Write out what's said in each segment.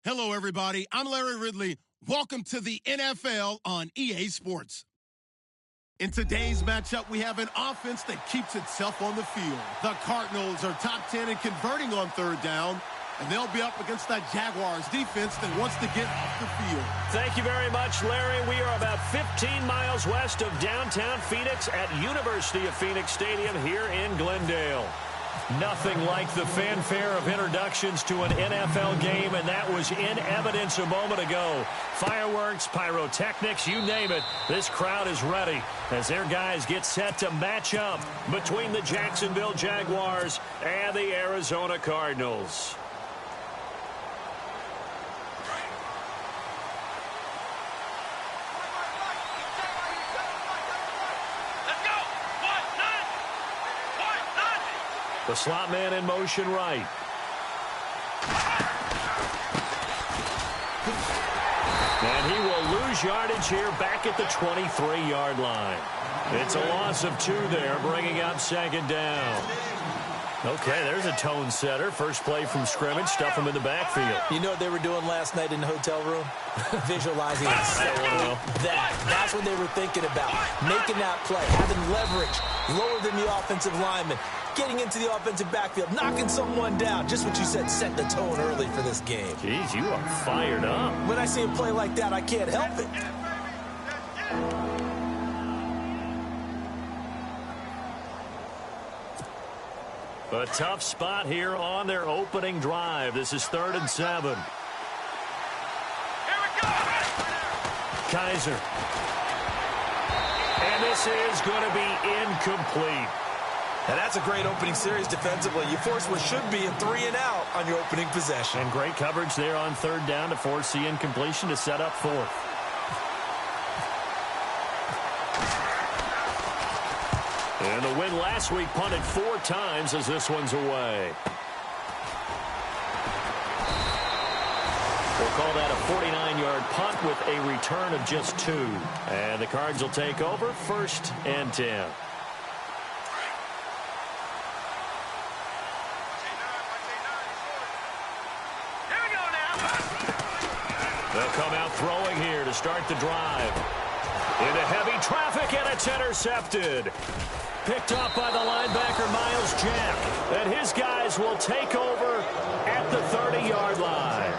Hello, everybody. I'm Larry Ridley. Welcome to the NFL on EA Sports. In today's matchup, we have an offense that keeps itself on the field. The Cardinals are top 10 in converting on third down, and they'll be up against that Jaguars defense that wants to get off the field. Thank you very much, Larry. We are about 15 miles west of downtown Phoenix at University of Phoenix Stadium here in Glendale. Nothing like the fanfare of introductions to an NFL game, and that was in evidence a moment ago. Fireworks, pyrotechnics, you name it. This crowd is ready as their guys get set to match up between the Jacksonville Jaguars and the Arizona Cardinals. The slot man in motion right. And he will lose yardage here back at the 23-yard line. It's a loss of 2 there, bringing up second down. Okay, there's a tone setter. First play from scrimmage, stuff him in the backfield. You know what they were doing last night in the hotel room? Visualizing that. That's what they were thinking about. Making that play, having leverage, lower than the offensive lineman, getting into the offensive backfield, knocking someone down. Just what you said, set the tone early for this game. Jeez, you are fired up. When I see a play like that, I can't help it. A tough spot here on their opening drive. This is 3rd and 7. Here we go. Kaiser. And this is going to be incomplete. And that's a great opening series defensively. You force what should be a 3-and-out on your opening possession. And great coverage there on 3rd down to force the incompletion to set up 4th. And the win last week punted 4 times as this one's away. We'll call that a 49-yard punt with a return of just 2. And the Cards will take over 1st and 10. They'll come out throwing here to start the drive. Into heavy traffic, and it's intercepted. Picked up by the linebacker, Miles Jack. And his guys will take over at the 30-yard line.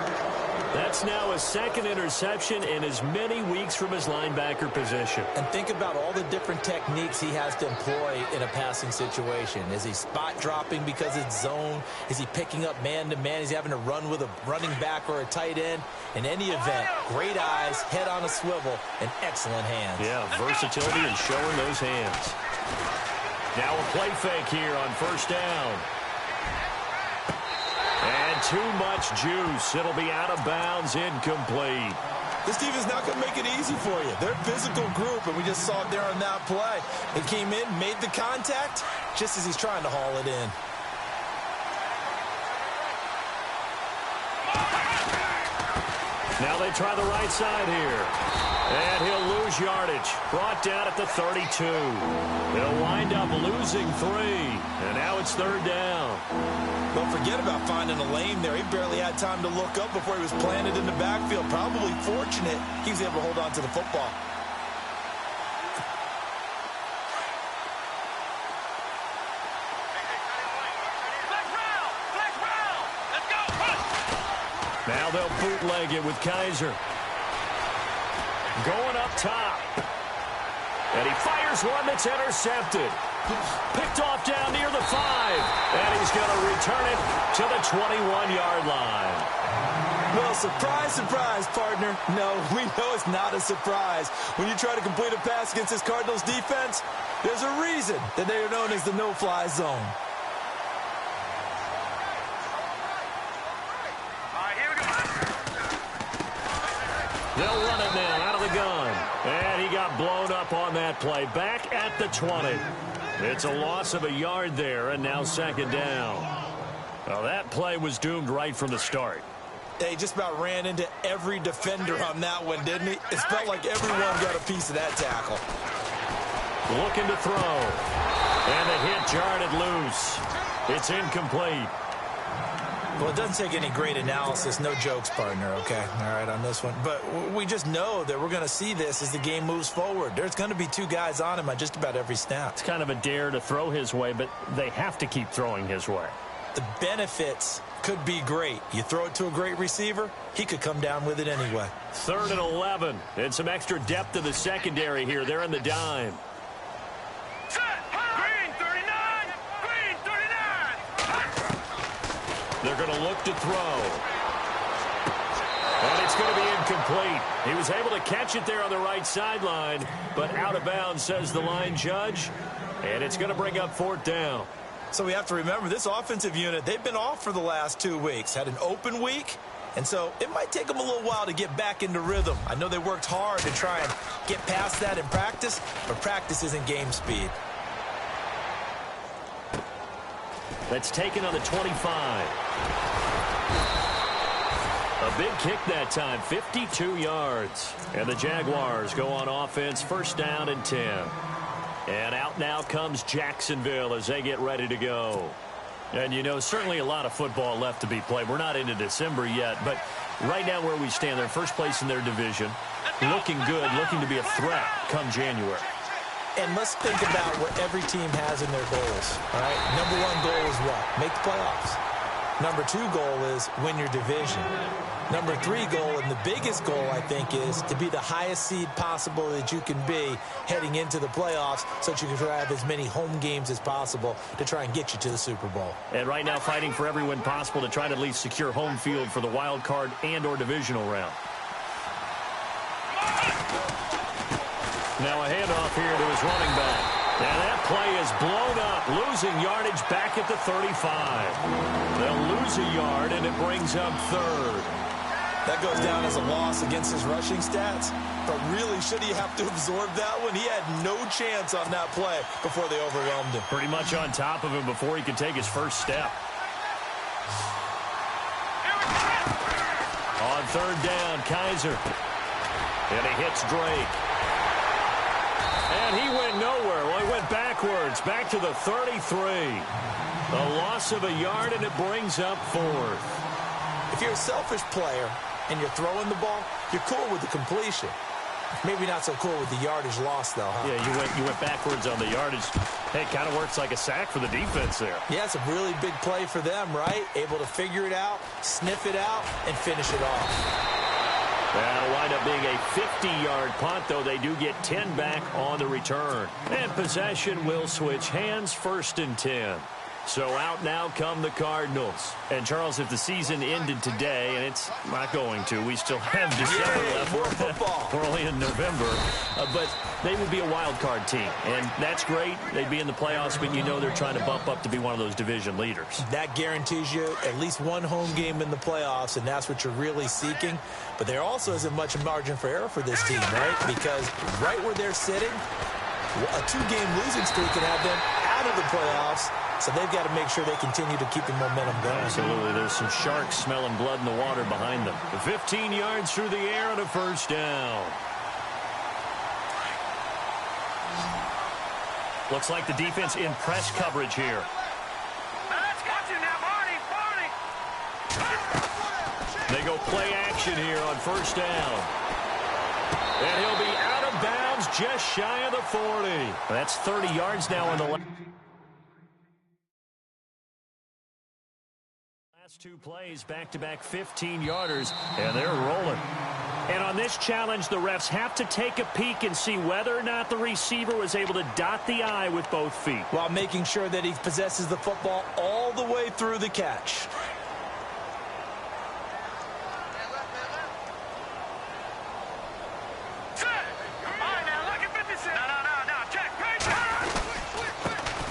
That's now his 2nd interception in as many weeks from his linebacker position. And think about all the different techniques he has to employ in a passing situation. Is he spot dropping because it's zone? Is he picking up man-to-man? Is he having to run with a running back or a tight end? In any event, great eyes, head on a swivel, and excellent hands. Yeah, versatility and showing those hands. Now a play fake here on 1st down. And too much juice. It'll be out of bounds, incomplete. This team is not going to make it easy for you. They're a physical group, and we just saw it there on that play. They came in, made the contact, just as he's trying to haul it in. Now they try the right side here. And he'll lose yardage. Brought down at the 32. They'll wind up losing 3. And now it's 3rd down. Don't forget about finding a lane there. He barely had time to look up before he was planted in the backfield. Probably fortunate he was able to hold on to the football. Now they'll bootleg it with Kaiser. Going up top. And he fires one that's intercepted. Picked off down near the 5. And he's going to return it to the 21-yard line. Well, surprise, surprise, partner. No, we know it's not a surprise. When you try to complete a pass against this Cardinals defense, there's a reason that they are known as the no-fly zone. They'll run it now out of the gun. And he got blown up on that play. Back at the 20. It's a loss of a yard there, and now 2nd down. Well, that play was doomed right from the start. They just about ran into every defender on that one, didn't he? It felt like everyone got a piece of that tackle. Looking to throw. And the hit jarred it loose. It's incomplete. Well, it doesn't take any great analysis. No jokes, partner, okay? All right, on this one. But we just know that we're going to see this as the game moves forward. There's going to be two guys on him on just about every snap. It's kind of a dare to throw his way, but they have to keep throwing his way. The benefits could be great. You throw it to a great receiver, he could come down with it anyway. 3rd and 11. And some extra depth to the secondary here. They're in the dime. They're going to look to throw. And it's going to be incomplete. He was able to catch it there on the right sideline, but out of bounds, says the line judge. And it's going to bring up 4th down. So we have to remember, this offensive unit, they've been off for the last 2 weeks. Had an open week, and so it might take them a little while to get back into rhythm. I know they worked hard to try and get past that in practice, but practice isn't game speed. That's taken on the 25. A big kick that time, 52 yards. And the Jaguars go on offense, 1st down and 10. And out now comes Jacksonville as they get ready to go. And, you know, certainly a lot of football left to be played. We're not into December yet, but right now where we stand, they're first place in their division. Looking good, looking to be a threat come January. And let's think about what every team has in their goals, all right? Number 1 goal is what? Make the playoffs. Number 2 goal is win your division. Number 3 goal, and the biggest goal, I think, is to be the highest seed possible that you can be heading into the playoffs so that you can have as many home games as possible to try and get you to the Super Bowl. And right now fighting for every win possible to try to at least secure home field for the wild card and or divisional round. Now a handoff here to his running back. And that play is blown up, losing yardage back at the 35. They'll lose a yard, and it brings up 3rd. That goes down as a loss against his rushing stats. But really, should he have to absorb that one? He had no chance on that play before they overwhelmed him. Pretty much on top of him before he could take his first step. On 3rd down, Kaiser. And he hits Drake. And he went nowhere. Well, he went backwards, back to the 33. A loss of a yard, and it brings up 4th. If you're a selfish player and you're throwing the ball, you're cool with the completion. Maybe not so cool with the yardage loss, though, huh? Yeah, you went backwards on the yardage. Hey, it kind of works like a sack for the defense there. Yeah, it's a really big play for them, right? Able to figure it out, sniff it out, and finish it off. That'll wind up being a 50-yard punt, though they do get 10 back on the return. And possession will switch hands, 1st and 10. So out now come the Cardinals. And, Charles, if the season ended today, and it's not going to, we still have December left. More football. We're only in November. But they would be a wild card team. And that's great. They'd be in the playoffs, but you know they're trying to bump up to be one of those division leaders. That guarantees you at least one home game in the playoffs, and that's what you're really seeking. But there also isn't much margin for error for this team, right? Because right where they're sitting, a 2-game losing streak can have them out of the playoffs. So they've got to make sure they continue to keep the momentum going. Absolutely. There's some sharks smelling blood in the water behind them. 15 yards through the air and a 1st down. Looks like the defense in press coverage here. They go play action here on 1st down. And he'll be out of bounds just shy of the 40. That's 30 yards now on the left. Last 2 plays, back-to-back 15-yarders, and they're rolling. And on this challenge, the refs have to take a peek and see whether or not the receiver was able to dot the I with both feet. While making sure that he possesses the football all the way through the catch.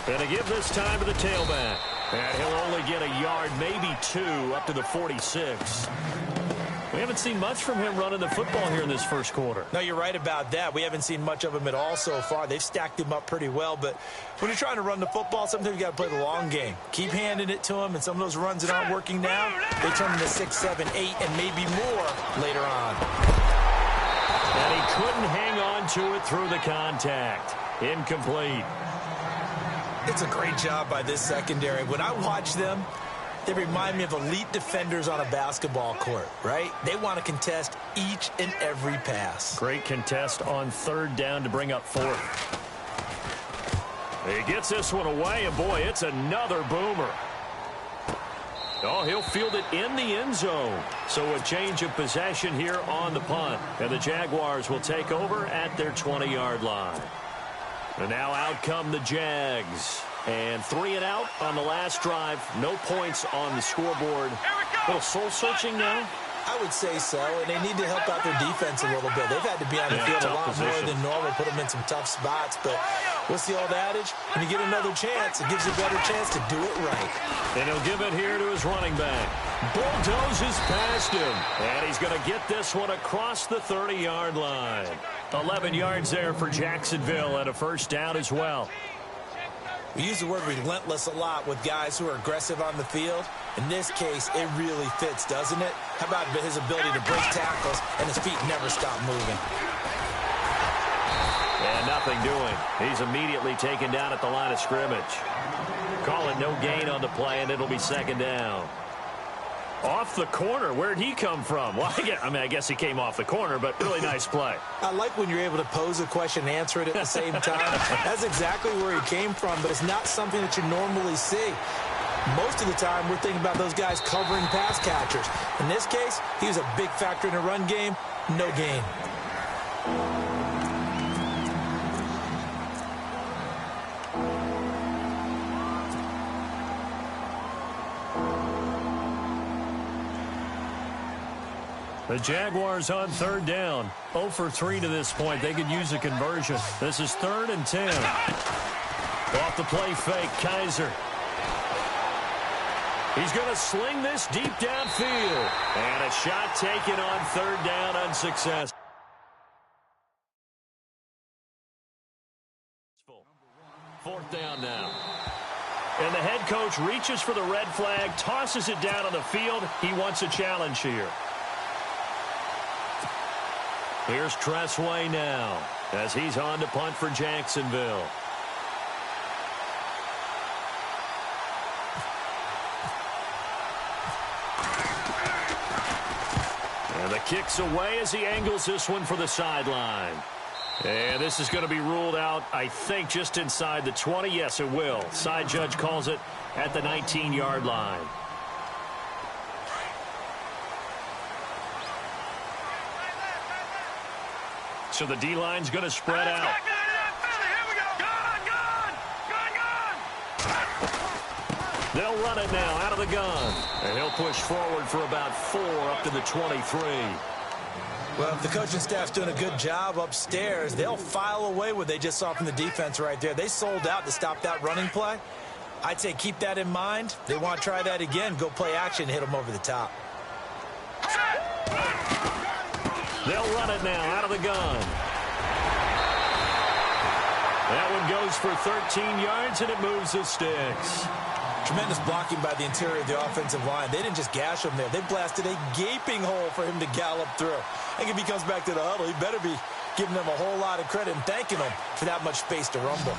And to give this time to the tailback. And he'll only get a yard, maybe 2, up to the 46. We haven't seen much from him running the football here in this first quarter. No, you're right about that. We haven't seen much of him at all so far. They've stacked him up pretty well. But when you're trying to run the football, sometimes you got to play the long game. Keep handing it to him, and some of those runs that aren't working now, they turn into 6, 7, 8, and maybe more later on. And he couldn't hang on to it through the contact. Incomplete. It's a great job by this secondary. When I watch them, They remind me of elite defenders on a basketball court, right? They want to contest each and every pass. Great contest on third down to bring up fourth. He gets this one away, and boy, it's another boomer. Oh, he'll field it in the end zone. So a change of possession here on the punt. And the Jaguars will take over at their 20-yard line. And now out come the Jags. And 3 and out on the last drive. No points on the scoreboard. A little soul-searching now? I would say so, and they need to help out their defense a little bit. They've had to be on the field a lot more than normal, put them in some tough spots. But what's the old adage? When you get another chance, it gives you a better chance to do it right. And he'll give it here to his running back. Bulldozes past him. And he's going to get this one across the 30-yard line. 11 yards there for Jacksonville and a first down as well. We use the word relentless a lot with guys who are aggressive on the field. In this case, it really fits, doesn't it? How about his ability to break tackles and his feet never stop moving? And nothing doing. He's immediately taken down at the line of scrimmage. Call it no gain on the play, and it'll be second down. Off the corner. Where'd he come from? Well, I guess he came off the corner, but really nice play. I like when you're able to pose a question and answer it at the same time. That's exactly where he came from, but it's not something that you normally see. Most of the time, we're thinking about those guys covering pass catchers. In this case, he was a big factor in the run game. No gain. The Jaguars on third down. 0 for 3 to this point. They could use a conversion. This is 3rd and 10. Off the play fake, Kaiser. He's going to sling this deep downfield. And a shot taken on third down, unsuccessful. Fourth down now. And the head coach reaches for the red flag, tosses it down on the field. He wants a challenge here. Here's Tressway now as he's on to punt for Jacksonville. And the kick's away as he angles this one for the sideline. And this is going to be ruled out, I think, just inside the 20. Yes, it will. Side judge calls it at the 19-yard line. So the D-line's going to spread out. They'll run it now out of the gun. And he'll push forward for about 4 up to the 23. Well, if the coaching staff's doing a good job upstairs, they'll file away what they just saw from the defense right there. They sold out to stop that running play. I'd say keep that in mind. They want to try that again. Go play action, hit them over the top. They'll run it now out of the gun. That one goes for 13 yards, and it moves the sticks. Tremendous blocking by the interior of the offensive line. They didn't just gash him there. They blasted a gaping hole for him to gallop through. I think if he comes back to the huddle, he better be giving them a whole lot of credit and thanking them for that much space to rumble.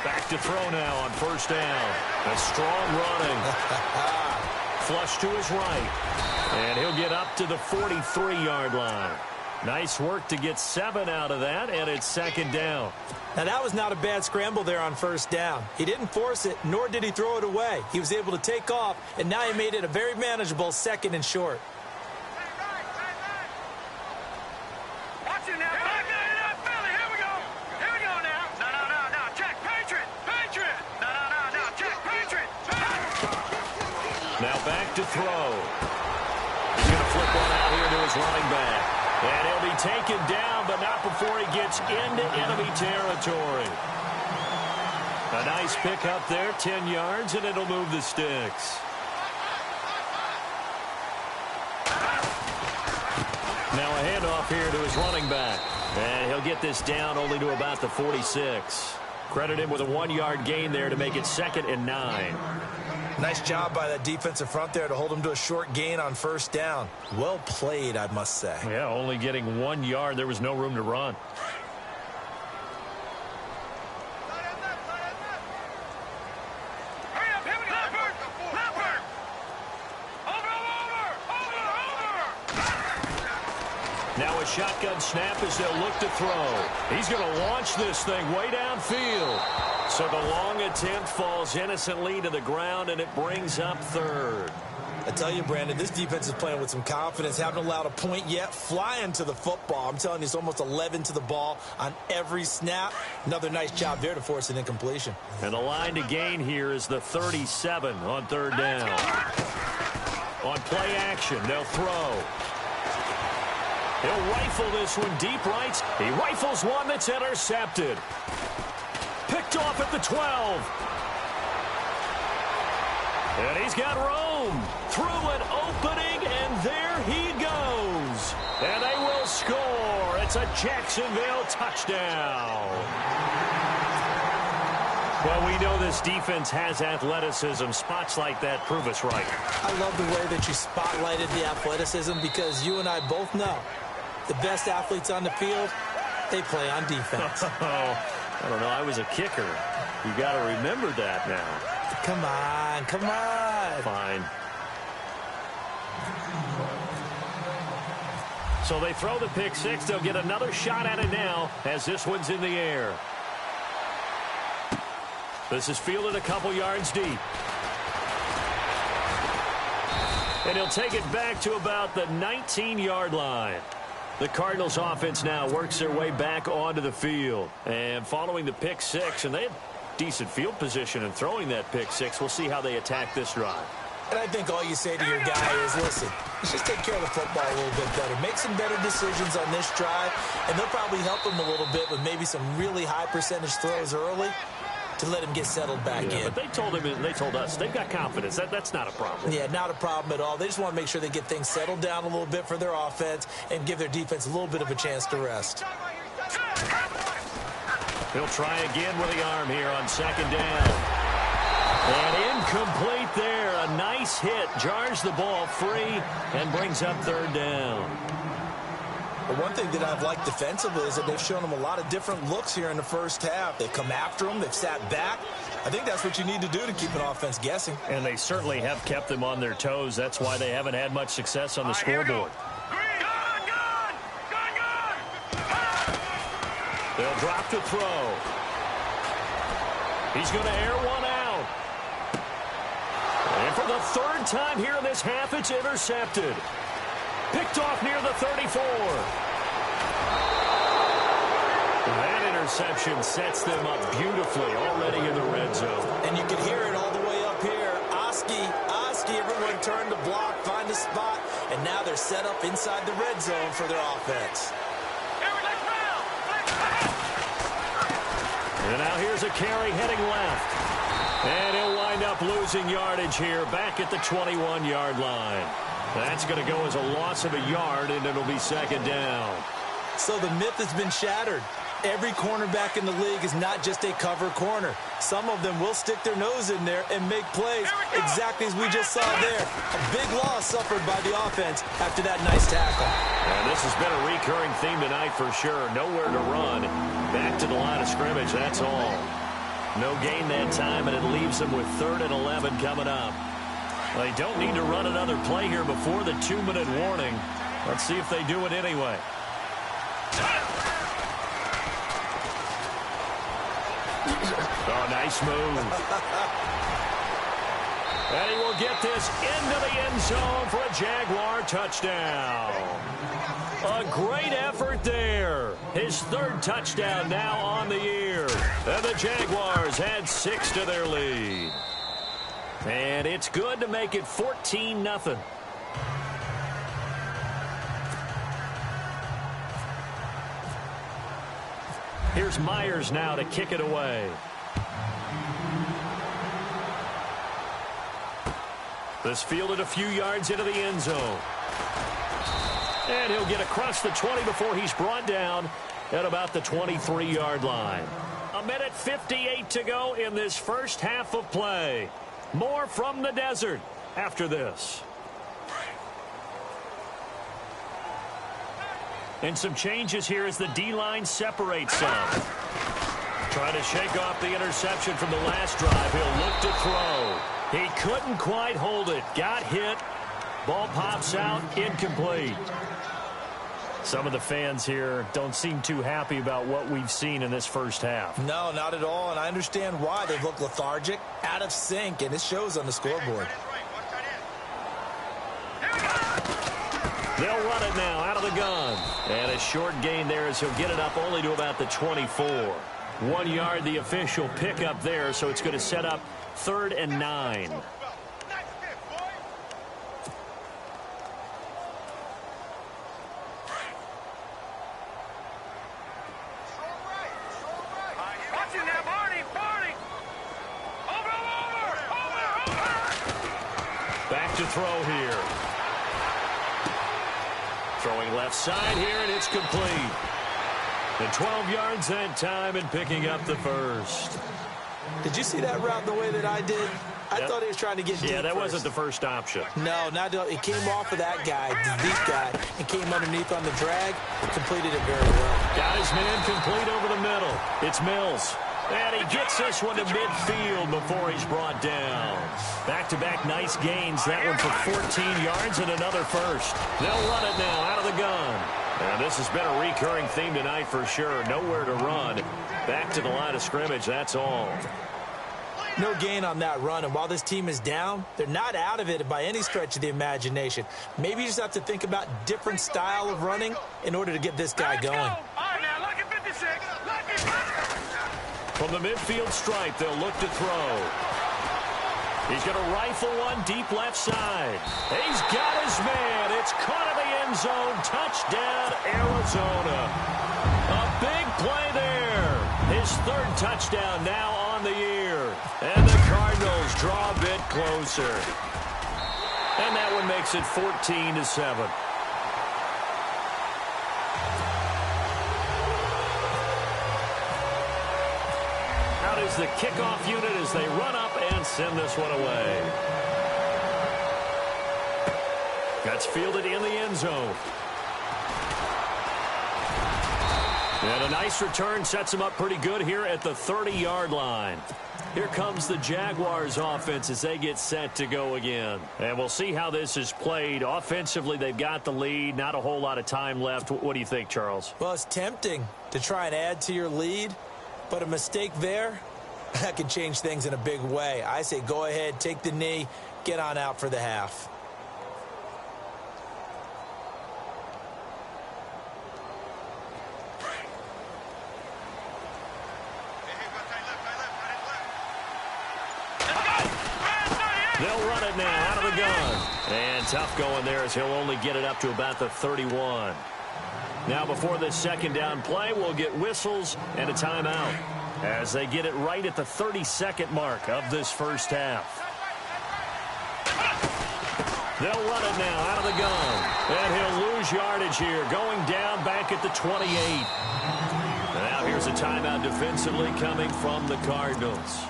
Back to throw now on first down. A strong running. Flush to his right. And he'll get up to the 43-yard line. Nice work to get 7 out of that, and it's second down. Now, that was not a bad scramble there on first down. He didn't force it, nor did he throw it away. He was able to take off, and now he made it a very manageable 2nd and short. Watch it now. Philly, here we go. Here we go now. No. Check. Patriot. No. Check. Patriot. Now back to throw. He's going to flip one out here to his running back. And he'll be taken down, but not before he gets into enemy territory. A nice pick up there, 10 yards, and it'll move the sticks. Now a handoff here to his running back. And he'll get this down only to about the 46. Credit him with a 1-yard gain there to make it 2nd and 9. Nice job by that defensive front there to hold him to a short gain on first down. Well played, I must say. Yeah, only getting 1 yard. There was no room to run. Now a shotgun snap as they'll look to throw. He's going to launch this thing way downfield. So the long attempt falls innocently to the ground, and it brings up third. I tell you, Brandon, this defense is playing with some confidence. Haven't allowed a point yet. Flying to the football. I'm telling you, it's almost 11 to the ball on every snap. Another nice job there to force an incompletion. And the line to gain here is the 37 on third down. On play action, they'll throw. He'll rifle this one deep right. He rifles one that's intercepted. Picked off at the 12. And he's got room through an opening, and there he goes. And they will score. It's a Jacksonville touchdown. Well, we know this defense has athleticism. Spots like that prove us right. I love the way that you spotlighted the athleticism, because you and I both know the best athletes on the field, they play on defense. I don't know. I was a kicker. You got to remember that now. Come on, come on. Fine. So they throw the pick six. They'll get another shot at it now as this one's in the air. This is fielded a couple yards deep. And he'll take it back to about the 19-yard line. The Cardinals offense now works their way back onto the field. And following the pick six, and they have decent field position in throwing that pick six. We'll see how they attack this drive. And I think all you say to your guy is, listen, let's just take care of the football a little bit better. Make some better decisions on this drive, and they'll probably help him a little bit with maybe some really high percentage throws early to let him get settled back in. But they told him, and they told us, they've got confidence. That's not a problem. Yeah, not a problem at all. They just want to make sure they get things settled down a little bit for their offense and give their defense a little bit of a chance to rest. He'll try again with the arm here on second down. And incomplete there. A nice hit. Jars the ball free and brings up third down. But one thing that I've liked defensively is that they've shown them a lot of different looks here in the first half. They've come after them. They've sat back. I think that's what you need to do to keep an offense guessing. And they certainly have kept them on their toes. That's why they haven't had much success on the scoreboard. They'll drop to throw. He's going to air one out. And for the third time here in this half, it's intercepted. Picked off near the 34. That interception sets them up beautifully already in the red zone. And you can hear it all the way up here. Oski, everyone turned to block, find a spot, and now they're set up inside the red zone for their offense. And now here's a carry heading left. And he'll wind up losing yardage here back at the 21-yard line. That's going to go as a loss of a yard, and it'll be second down. So the myth has been shattered. Every cornerback in the league is not just a cover corner. Some of them will stick their nose in there and make plays exactly as we just saw there. A big loss suffered by the offense after that nice tackle. And this has been a recurring theme tonight for sure. Nowhere to run. Back to the line of scrimmage, that's all. No gain that time, and it leaves them with 3rd and 11 coming up. They don't need to run another play here before the 2-minute warning. Let's see if they do it anyway. Oh, nice move. And he will get this into the end zone for a Jaguar touchdown. A great effort there. His 3rd touchdown now on the year. And the Jaguars add 6 to their lead. And it's good to make it 14-0. Here's Myers now to kick it away. This fielded a few yards into the end zone. And he'll get across the 20 before he's brought down at about the 23-yard line. 1:58 to go in this first half of play. More from the desert after this. And some changes here as the D-line separates some. Trying to shake off the interception from the last drive. He'll look to throw. He couldn't quite hold it. Got hit. Ball pops out. Incomplete. Some of the fans here don't seem too happy about what we've seen in this first half. No, not at all, and I understand why. They've looked lethargic, out of sync, and it shows on the scoreboard. They'll run it now out of the gun. And a short gain there as he'll get it up only to about the 24. 1 yard, the official pickup there, so it's going to set up 3rd and 9. Back to throw here. Throwing left side here, and it's complete. And 12 yards that time and picking up the first. Did you see that route the way that I did? I thought he was trying to get deep. Yeah, that first. wasn't the first option. No, not at all. It came off of that guy, the deep guy, and came underneath on the drag. Completed it very well. Got his man complete over the middle. It's Mills. And he gets this one to midfield before he's brought down. Back-to-back nice gains. That one for 14 yards and another first. They'll run it now out of the gun. And this has been a recurring theme tonight for sure. Nowhere to run. Back to the line of scrimmage, that's all. No gain on that run, and while this team is down, they're not out of it by any stretch of the imagination. Maybe you just have to think about different style of running in order to get this guy going. All right, now, look at 56. From the midfield stripe, they'll look to throw. He's going to rifle one deep left side. He's got his man. It's caught in the end zone. Touchdown, Arizona. A big play there. His 3rd touchdown now on the year. And the Cardinals draw a bit closer. And that one makes it 14-7. Out is the kickoff unit as they run up and send this one away. That's fielded in the end zone. And a nice return sets him up pretty good here at the 30-yard line. Here comes the Jaguars offense as they get set to go again. And we'll see how this is played. Offensively, they've got the lead. Not a whole lot of time left. What do you think, Charles? Well, it's tempting to try and add to your lead, but a mistake there, that can change things in a big way. I say go ahead, take the knee, get on out for the half. They'll run it now out of the gun. And tough going there as he'll only get it up to about the 31. Now before this second down play, we'll get whistles and a timeout as they get it right at the 32nd mark of this first half. They'll run it now out of the gun. And he'll lose yardage here, going down back at the 28. Now here's a timeout defensively coming from the Cardinals.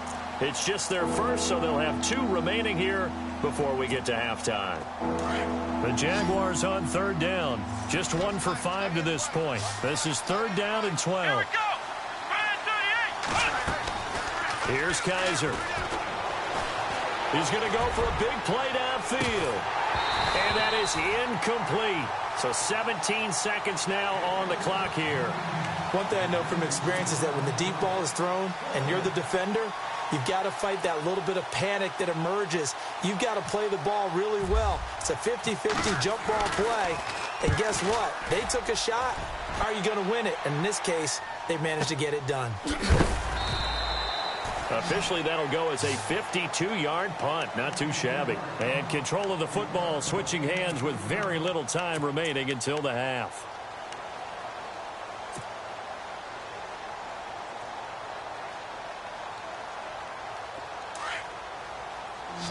It's just their first, so they'll have 2 remaining here before we get to halftime. The Jaguars on 3rd down. Just 1 for 5 to this point. This is 3rd down and 12. Here's Kaiser. He's going to go for a big play downfield. And that is incomplete. So 17 seconds now on the clock here. One thing I know from experience is that when the deep ball is thrown and you're the defender, you've got to fight that little bit of panic that emerges. You've got to play the ball really well. It's a 50-50 jump ball play. And guess what? They took a shot. How are you going to win it? And in this case, they managed to get it done. Officially, that'll go as a 52-yard punt. Not too shabby. And control of the football switching hands with very little time remaining until the half.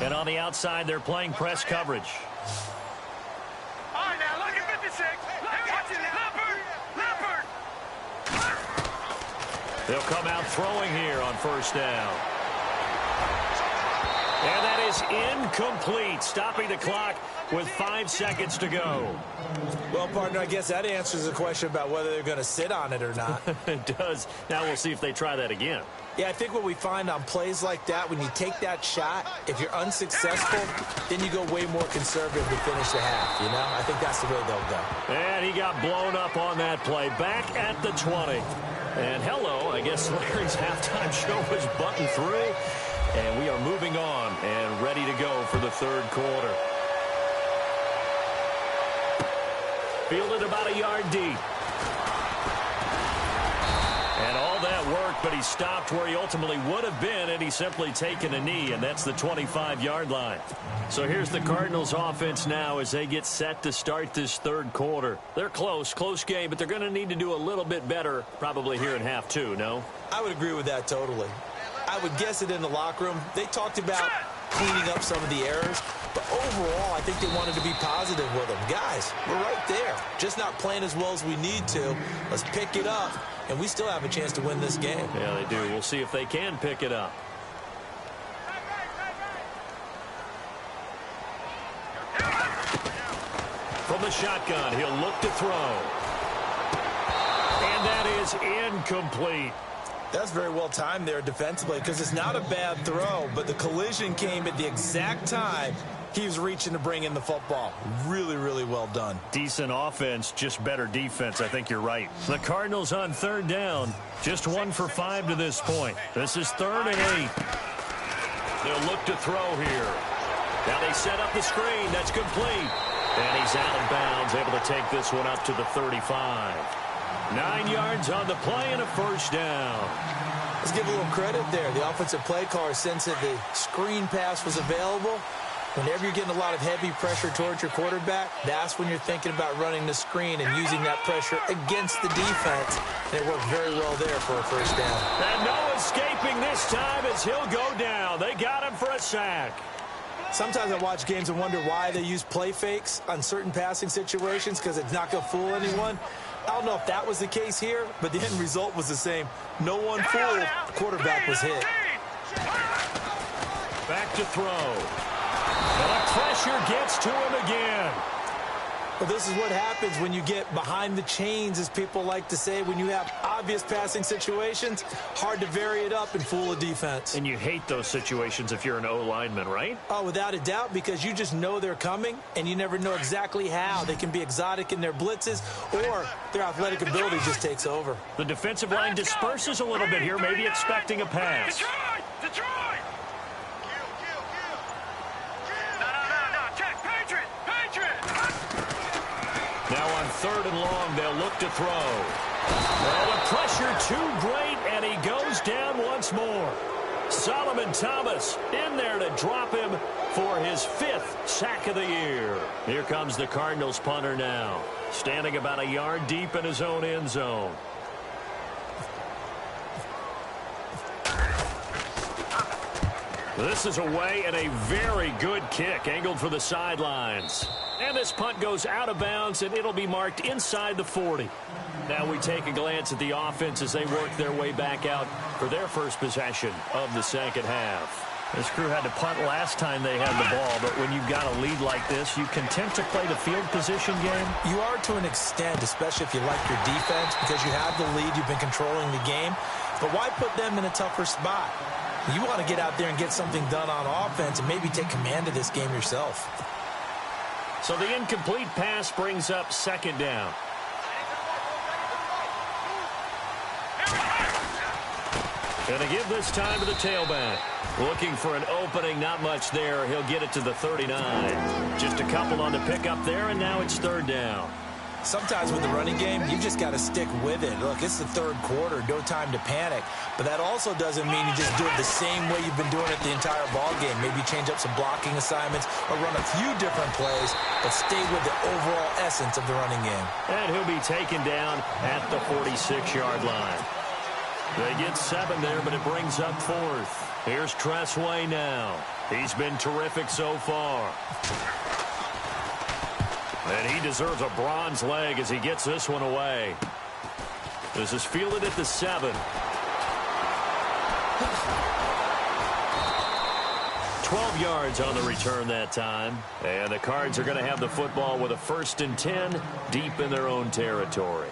And on the outside, they're playing press coverage. All right, now, look at 56. Watch it, Leopard. They'll come out throwing here on 1st down. And that is incomplete, stopping the clock with 5 seconds to go. Well, partner, I guess that answers the question about whether they're going to sit on it or not. It does. Now we'll see if they try that again. Yeah, I think what we find on plays like that, when you take that shot, if you're unsuccessful, then you go way more conservative to finish the half, you know? I think that's the way they'll go. And he got blown up on that play. Back at the 20. And hello, I guess Larry's halftime show was buttoned through. And we are moving on and ready to go for the third quarter. Fielded about a yard deep. And all that work, but he stopped where he ultimately would have been, and he's simply taken a knee, and that's the 25-yard line. So here's the Cardinals offense now as they get set to start this third quarter. They're close game, but they're going to need to do a little bit better probably here in half two, no? I would agree with that totally. I would guess it in the locker room. They talked about cleaning up some of the errors, but overall, I think they wanted to be positive with them. Guys, we're right there. Just not playing as well as we need to. Let's pick it up, and we still have a chance to win this game. Yeah, they do. We'll see if they can pick it up. From the shotgun, he'll look to throw. And that is incomplete. That's very well timed there defensively because it's not a bad throw, but the collision came at the exact time he was reaching to bring in the football. Really, really well done. Decent offense, just better defense. I think you're right. The Cardinals on third down, just 1 for 5 to this point. This is 3rd and 8. They'll look to throw here. Now they set up the screen. That's complete. And he's out of bounds, able to take this one up to the 35. 9 yards on the play and a first down. Let's give a little credit there. The offensive play caller, since that the screen pass was available, whenever you're getting a lot of heavy pressure towards your quarterback, that's when you're thinking about running the screen and using that pressure against the defense. And it worked very well there for a first down. And no escaping this time as he'll go down. They got him for a sack. Sometimes I watch games and wonder why they use play fakes on certain passing situations because it's not going to fool anyone. I don't know if that was the case here, but the end result was the same. No one fooled. The quarterback was hit. Back to throw. And the pressure gets to him again. Well, this is what happens when you get behind the chains, as people like to say, when you have obvious passing situations. Hard to vary it up and fool a defense. And you hate those situations if you're an O-lineman, right? Oh, without a doubt, because you just know they're coming, and you never know exactly how. They can be exotic in their blitzes, or their athletic ability just takes over. The defensive line disperses a little bit here, maybe expecting a pass. Detroit! No, check, Patriot! Now on 3rd and long, they'll look to throw. Well, the pressure too great, and he goes down once more. Solomon Thomas in there to drop him for his 5th sack of the year. Here comes the Cardinals punter now, standing about a yard deep in his own end zone. This is away and a very good kick, angled for the sidelines. And this punt goes out of bounds, and it'll be marked inside the 40. Now we take a glance at the offense as they work their way back out for their first possession of the second half. This crew had to punt last time they had the ball, but when you've got a lead like this, you content to play the field position game? You are to an extent, especially if you like your defense, because you have the lead, you've been controlling the game. But why put them in a tougher spot? You want to get out there and get something done on offense and maybe take command of this game yourself. So the incomplete pass brings up 2nd down. And they give this time to the tailback. Looking for an opening, not much there. He'll get it to the 39. Just a couple on the pickup there, and now it's 3rd down. Sometimes with the running game, you just got to stick with it. Look, it's the 3rd quarter, no time to panic. But that also doesn't mean you just do it the same way you've been doing it the entire ball game. Maybe change up some blocking assignments or run a few different plays, but stay with the overall essence of the running game. And he'll be taken down at the 46-yard line. They get 7 there, but it brings up 4th. Here's Tressway now. He's been terrific so far. And he deserves a bronze leg as he gets this one away. This is fielded at the 7. 12 yards on the return that time. And the Cards are going to have the football with a 1st and 10 deep in their own territory.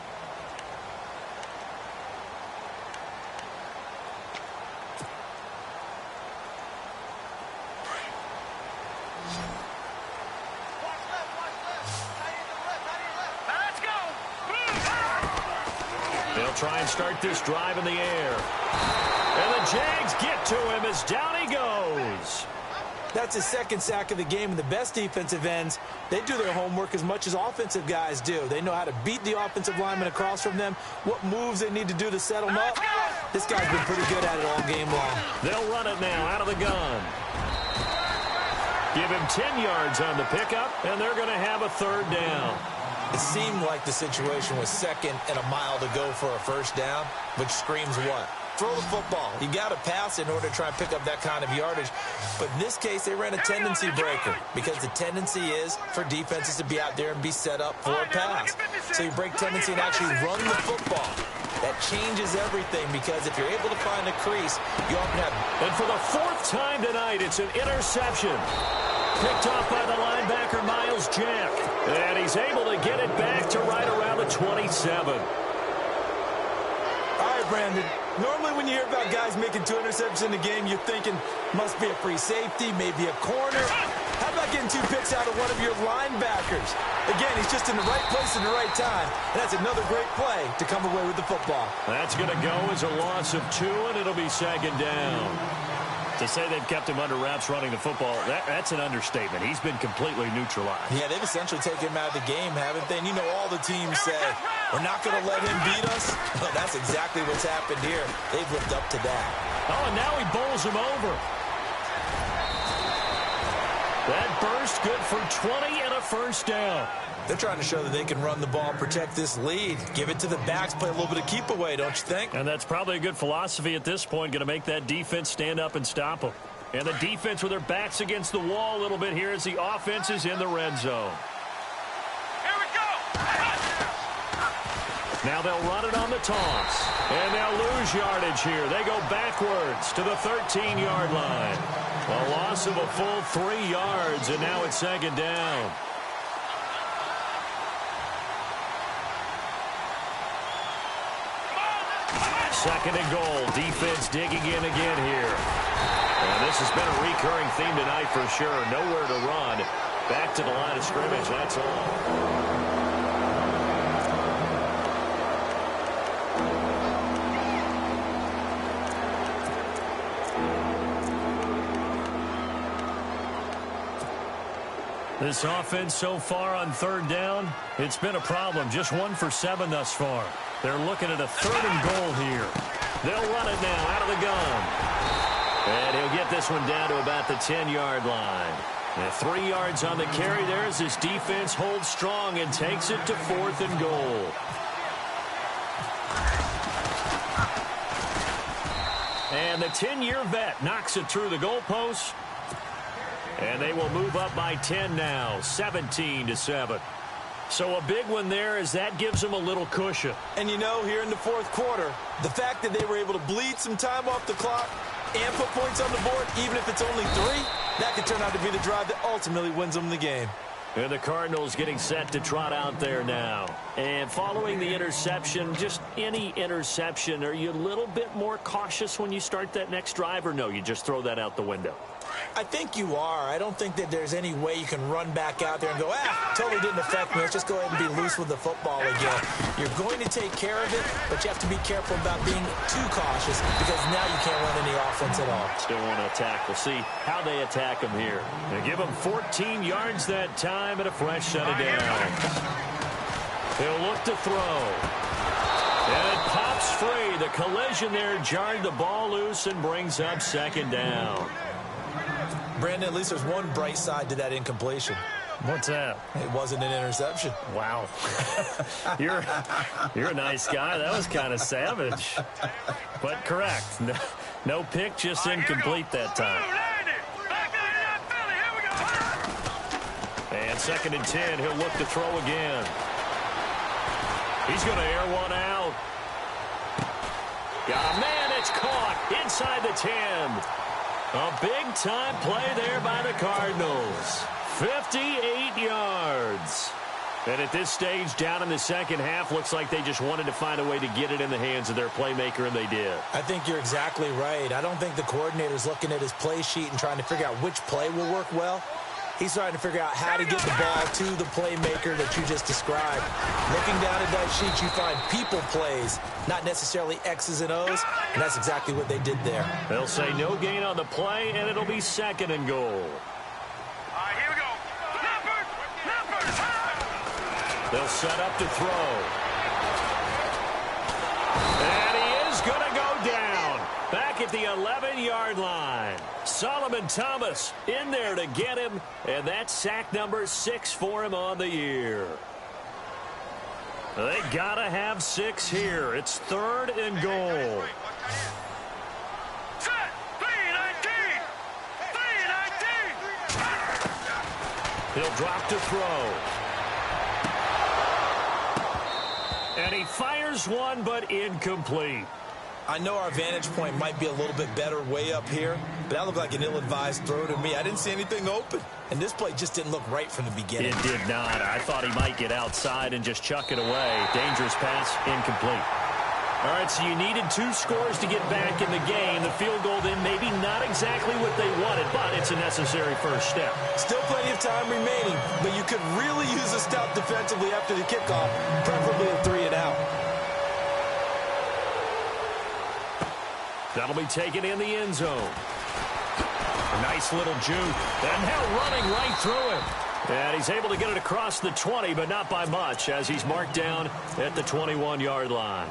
They'll try and start this drive in the air. And the Jags get to him as down he goes. That's his 2nd sack of the game, and the best defensive ends, they do their homework as much as offensive guys do. They know how to beat the offensive lineman across from them, what moves they need to do to set them up. This guy's been pretty good at it all game long. They'll run it now out of the gun. Give him 10 yards on the pickup, and they're going to have a 3rd down. It seemed like the situation was 2nd and a mile to go for a 1st down, which screams what? Throw the football. You got to pass in order to try and pick up that kind of yardage. But in this case, they ran a tendency breaker because the tendency is for defenses to be out there and be set up for a pass. So you break tendency and actually run the football. That changes everything because if you're able to find a crease, you often have... And for the 4th time tonight, it's an interception. Picked off by the linebacker, Miles Jack. And he's able to get it back to right around the 27. All right, Brandon. Normally when you hear about guys making 2 interceptions in the game, you're thinking must be a free safety, maybe a corner. How about getting 2 picks out of one of your linebackers? Again, he's just in the right place at the right time. And that's another great play to come away with the football. That's going to go as a loss of 2, and it'll be 2nd down. To say they've kept him under wraps running the football, that's an understatement. He's been completely neutralized. Yeah, they've essentially taken him out of the game, haven't they? And you know all the teams say, we're not going to let him beat us. Well, that's exactly what's happened here. They've lived up to that. Oh, and now he bowls him over. That burst good for 20 and a 1st down. They're trying to show that they can run the ball and protect this lead. Give it to the backs, play a little bit of keep away, don't you think? And that's probably a good philosophy at this point, going to make that defense stand up and stop them. And the defense with their backs against the wall a little bit here as the offense is in the red zone. Here we go. Now they'll run it on the toss. And they'll lose yardage here. They go backwards to the 13-yard line. A loss of a full 3 yards, and now it's 2nd down. Second and goal. Defense digging in again here. And this has been a recurring theme tonight for sure. Nowhere to run. Back to the line of scrimmage. That's all. This offense so far on 3rd down, it's been a problem. Just 1 for 7 thus far. They're looking at a 3rd and goal here. They'll run it now out of the gun. And he'll get this one down to about the 10-yard line. And 3 yards on the carry there as his defense holds strong and takes it to 4th and goal. And the 10-year vet knocks it through the goalpost. And they will move up by 10 now, 17-7. So a big one there as that gives them a little cushion. And you know, here in the 4th quarter, the fact that they were able to bleed some time off the clock and put points on the board, even if it's only 3, that could turn out to be the drive that ultimately wins them the game. And the Cardinals getting set to trot out there now. And following the interception, just any interception, are you a little bit more cautious when you start that next drive, or no, you just throw that out the window? I think you are. I don't think that there's any way you can run back out there and go, totally didn't affect me. Let's just go ahead and be loose with the football again. You're going to take care of it, but you have to be careful about being too cautious because now you can't run any offense at all. Still want to attack. We'll see how they attack him here. They give him 14 yards that time and a fresh set of downs. He'll look to throw. And it pops free. The collision there jarred the ball loose and brings up 2nd down. Brandon, at least there's one bright side to that incompletion. What's that? It wasn't an interception. Wow. You're a nice guy. That was kind of savage. But correct. No pick, just incomplete that time. And 2nd and 10, he'll look to throw again. He's going to air one out. Yeah, man, it's caught inside the 10. A big-time play there by the Cardinals. 58 yards. And at this stage, down in the second half, looks like they just wanted to find a way to get it in the hands of their playmaker, and they did. I think you're exactly right. I don't think the coordinator's looking at his play sheet and trying to figure out which play will work well. He's trying to figure out how to get the ball to the playmaker that you just described. Looking down at that sheet, you find people plays, not necessarily X's and O's, and that's exactly what they did there. They'll say no gain on the play, and it'll be 2nd and goal. All right, here we go. Numbers. They'll set up to throw. And he is going to go down. Back at the 11-yard line. Solomon Thomas in there to get him, and that's sack number 6 for him on the year. They got to have 6 here. It's 3rd and goal. Set. 3-19. He'll drop to throw. And he fires one, but incomplete. I know our vantage point might be a little bit better way up here, but that looked like an ill-advised throw to me. I didn't see anything open, and this play just didn't look right from the beginning. It did not. I thought he might get outside and just chuck it away. Dangerous pass, incomplete. All right, so you needed 2 scores to get back in the game. The field goal then maybe not exactly what they wanted, but it's a necessary first step. Still plenty of time remaining, but you could really use a stop defensively after the kickoff, preferably a 3 and out. That'll be taken in the end zone. A nice little juke. And now running right through him. And he's able to get it across the 20, but not by much, as he's marked down at the 21-yard line.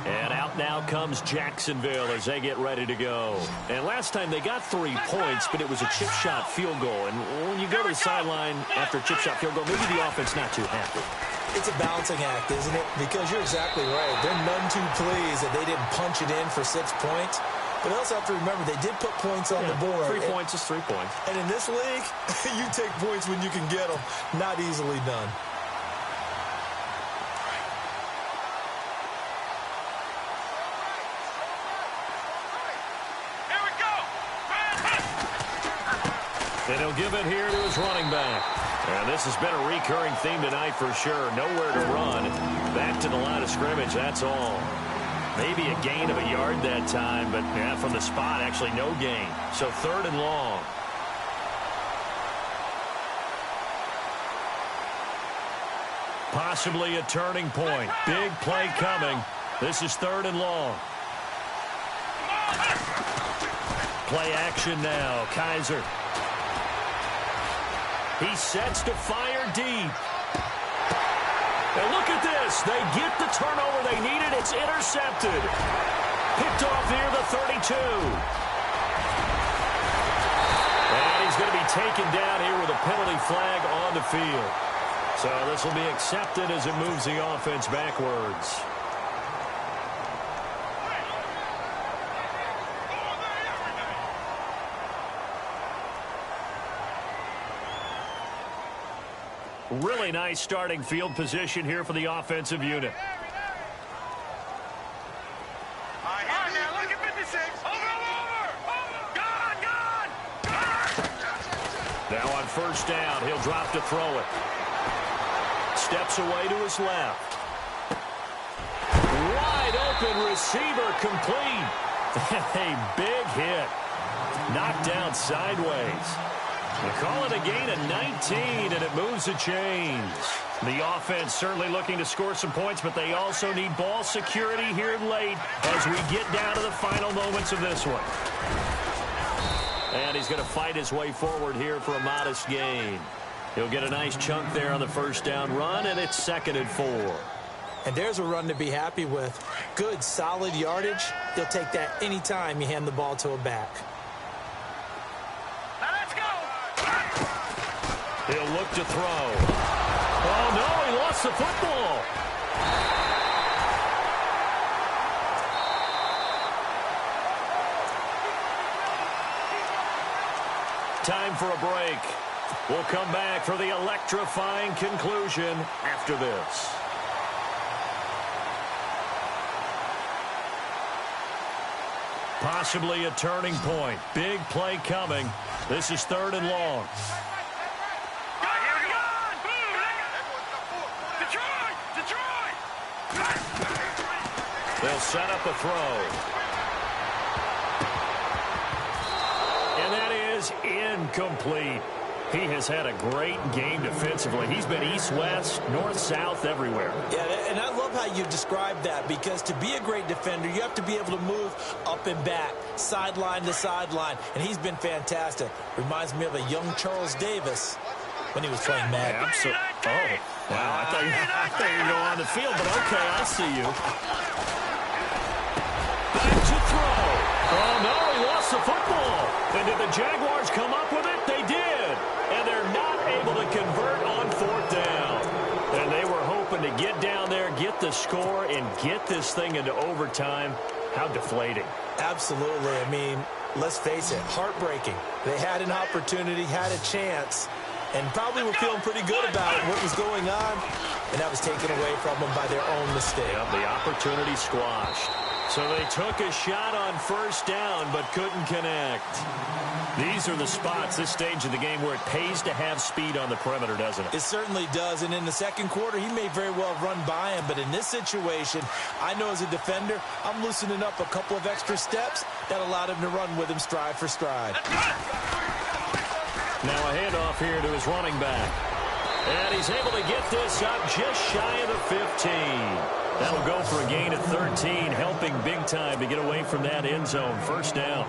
And out now comes Jacksonville as they get ready to go. And last time they got 3 points, but it was a chip shot field goal. And when you go to the sideline after a chip shot field goal, maybe the offense not too happy. It's a balancing act, isn't it? Because you're exactly right. They're none too pleased that they didn't punch it in for 6 points. But they also have to remember they did put points on the board. 3 points is 3 points. And in this league, you take points when you can get them. Not easily done. Here we go. And he'll give it here to his running back. And this has been a recurring theme tonight for sure. Nowhere to run. Back to the line of scrimmage, that's all. Maybe a gain of a yard that time, but yeah, from the spot, actually no gain. So 3rd and long. Possibly a turning point. Big play coming. This is 3rd and long. Play action now. Kaiser. He sets to fire deep. And look at this. They get the turnover they needed. It's intercepted. Picked off near the 32. And he's going to be taken down here with a penalty flag on the field. So this will be accepted as it moves the offense backwards. Really nice starting field position here for the offensive unit. All right, now look at 56. Over. Gone. Now on 1st down, he'll drop to throw it. Steps away to his left. Wide open receiver complete. A big hit. Knocked down sideways. They call it a gain of 19, and it moves the chains. The offense certainly looking to score some points, but they also need ball security here late as we get down to the final moments of this one. And he's going to fight his way forward here for a modest gain. He'll get a nice chunk there on the 1st down run, and it's 2nd and 4. And there's a run to be happy with. Good, solid yardage. You'll take that anytime you hand the ball to a back. He'll look to throw. Oh, no, he lost the football. Time for a break. We'll come back for the electrifying conclusion after this. Possibly a turning point. Big play coming. This is 3rd and long. They'll set up a throw. And that is incomplete. He has had a great game defensively. He's been east-west, north-south, everywhere. Yeah, and I love how you described that, because to be a great defender, you have to be able to move up and back, sideline to sideline, and he's been fantastic. Reminds me of a young Charles Davis when he was playing Madden. Absolutely. Oh, wow. I thought you were going on the field, but okay, I see you. Back to throw. Oh, no, he lost the football. And did the Jaguars come up with it? They did. And they're not able to convert on 4th down. And they were hoping to get down there, get the score, and get this thing into overtime. How deflating. Absolutely. I mean, let's face it, heartbreaking. They had an opportunity, had a chance, and probably were feeling pretty good about what was going on, and that was taken away from them by their own mistake. Yep, the opportunity squashed. So they took a shot on 1st down, but couldn't connect. These are the spots, this stage of the game, where it pays to have speed on the perimeter, doesn't it? It certainly does, and in the 2nd quarter, he may very well run by him, but in this situation, I know as a defender, I'm loosening up a couple of extra steps that allowed him to run with him stride for stride. Now a handoff here to his running back. And he's able to get this up just shy of the 15. That'll go for a gain of 13, helping big time to get away from that end zone. 1st down.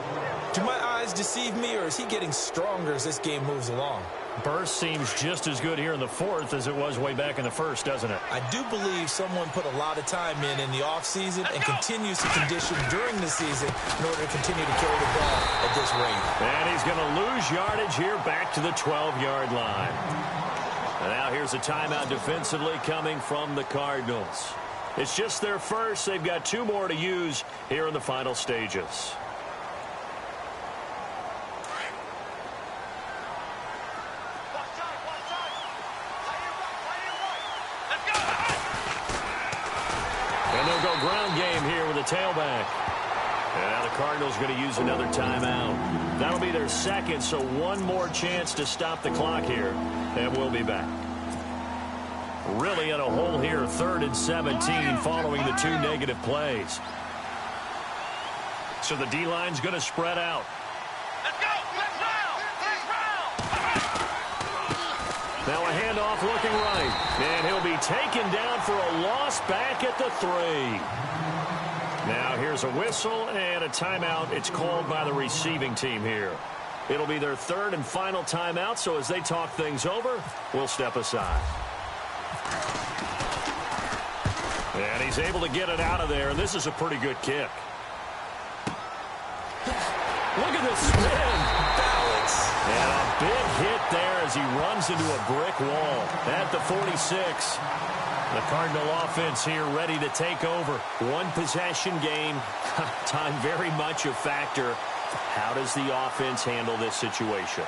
Do my eyes deceive me, or is he getting stronger as this game moves along? Burst seems just as good here in the 4th as it was way back in the 1st, doesn't it? I do believe someone put a lot of time in the offseason and continues to condition during the season in order to continue to carry the ball at this rate. And he's going to lose yardage here back to the 12-yard line. And now here's a timeout defensively coming from the Cardinals. It's just their first. They've got 2 more to use here in the final stages. And they'll go ground game here with a tailback. And now the Cardinals going to use another timeout. That'll be their 2nd, so 1 more chance to stop the clock here. And we'll be back. Really in a hole here, 3rd and 17 following the 2 negative plays. So the D-line's going to spread out. Let's go! Let's round! Now a handoff looking right. And he'll be taken down for a loss back at the 3. Now here's a whistle and a timeout. It's called by the receiving team here. It'll be their 3rd and final timeout, so as they talk things over, we'll step aside. And he's able to get it out of there, and this is a pretty good kick. Look at this spin. Balance. And a big hit there as he runs into a brick wall at the 46. The Cardinal offense here ready to take over. 1 possession game. Time very much a factor. How does the offense handle this situation?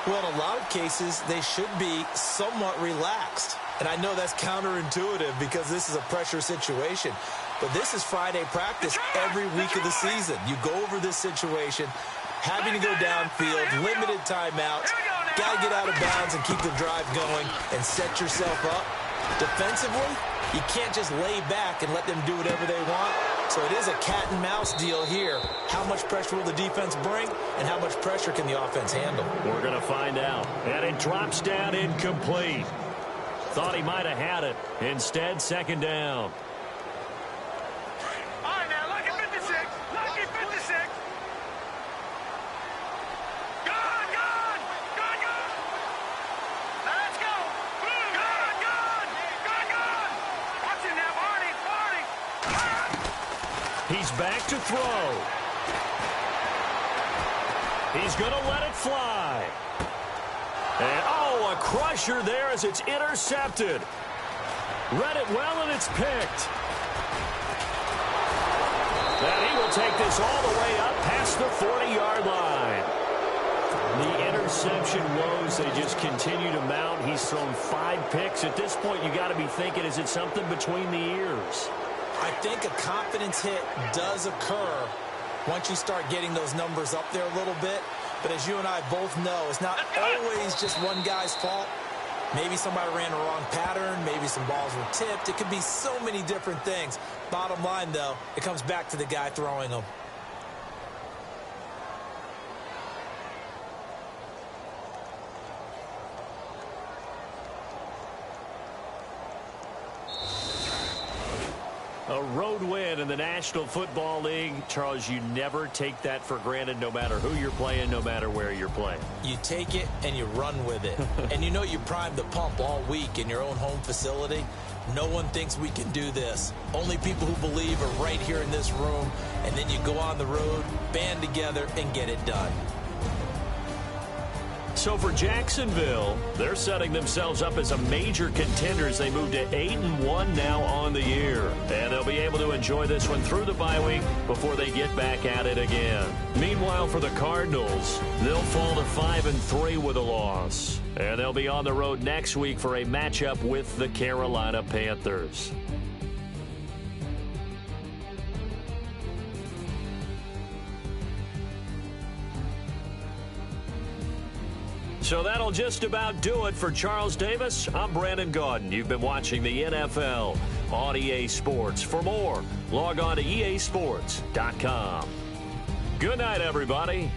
Well, in a lot of cases, they should be somewhat relaxed. And I know that's counterintuitive because this is a pressure situation. But this is Friday practice every week of the season. You go over this situation, having to go downfield, limited timeouts, got to get out of bounds and keep the drive going and set yourself up. Defensively, you can't just lay back and let them do whatever they want. So it is a cat and mouse deal here. How much pressure will the defense bring, and how much pressure can the offense handle? We're going to find out. And it drops down incomplete. Thought he might have had it. Instead, 2nd down. All right, now, lucky 56. Lucky 56. Good, good. Good, good. Now, let's go. Good, good. Good, good. Watch it now, Barney. Barney. He's back to throw. He's going to let it fly. And, oh, a crusher there as it's intercepted. Read it well, and it's picked. And he will take this all the way up past the 40-yard line. The interception woes, they just continue to mount. He's thrown 5 picks. At this point, you got to be thinking, is it something between the ears? I think a confidence hit does occur once you start getting those numbers up there a little bit. But as you and I both know, it's not always just one guy's fault. Maybe somebody ran a wrong pattern. Maybe some balls were tipped. It could be so many different things. Bottom line, though, it comes back to the guy throwing them. A road win in the National Football League. Charles, you never take that for granted, no matter who you're playing, no matter where you're playing. You take it and you run with it. And you know you primed the pump all week in your own home facility. No one thinks we can do this. Only people who believe are right here in this room. And then you go on the road, band together, and get it done. So for Jacksonville, they're setting themselves up as a major contender as they move to 8-1 now on the year. And they'll be able to enjoy this one through the bye week before they get back at it again. Meanwhile, for the Cardinals, they'll fall to 5-3 with a loss. And they'll be on the road next week for a matchup with the Carolina Panthers. So that'll just about do it for Charles Davis. I'm Brandon Gaudin. You've been watching the NFL on EA Sports. For more, log on to easports.com. Good night, everybody.